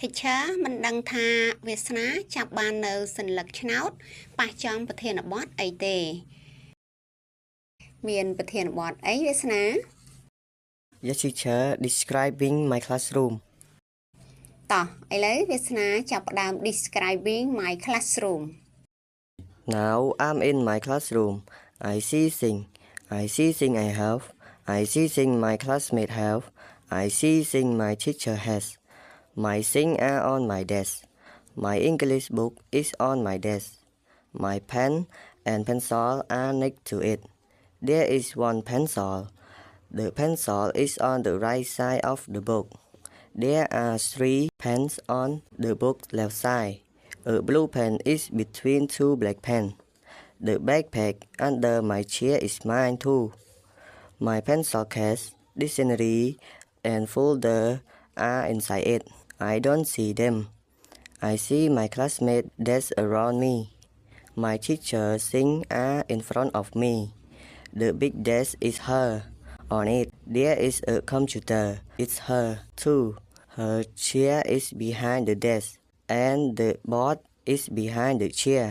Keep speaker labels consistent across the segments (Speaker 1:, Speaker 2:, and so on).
Speaker 1: Teacher មិនដឹងថាវាសនាចាប់បាននៅសញ្ញាឆ្នោតប៉ះចំប្រធានបទអីទេមានប្រធានបទអីវាសនា
Speaker 2: Yes teacher describing my classroom
Speaker 1: តោះឥឡូវវាសនាចាប់ផ្ដើម describing my classroom
Speaker 2: Now I'm in my classroom I see thing I have I see thing my classmate have I see thing my teacher has My things are on my desk. My English book is on my desk. My pen and pencil are next to it. There is one pencil. The pencil is on the right side of the book. There are 3 pens on the book left side. A blue pen is between 2 black pens. The backpack under my chair is mine too. My pencil case, dictionary, and folder are inside it. I don't see them. I see my classmates desk around me. My teacher's things are in front of me. The big desk is her. On it, there is a computer. It's her, too. Her chair is behind the desk, and the board is behind the chair.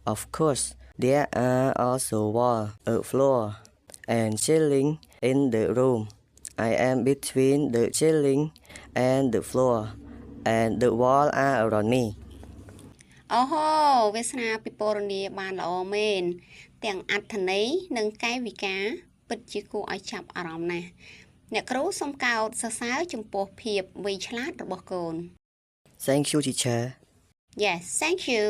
Speaker 2: Of course, there are also wall, a floor, and ceiling in the room. I am between the ceiling and the floor.And the wall are around me.
Speaker 1: អូហូវាសនាពិពណ៌នាបានល្អមែនទាំងអត្ថន័យនិងកាយវិការពិតជាគួរឲ្យចាប់អារម្មណ៍ណាស់អ្នកគ្រូសូមកោតសរសើរចំពោះភាពវៃឆ្លាតរបស់កូន
Speaker 2: Thank you teacher.
Speaker 1: Yes thank you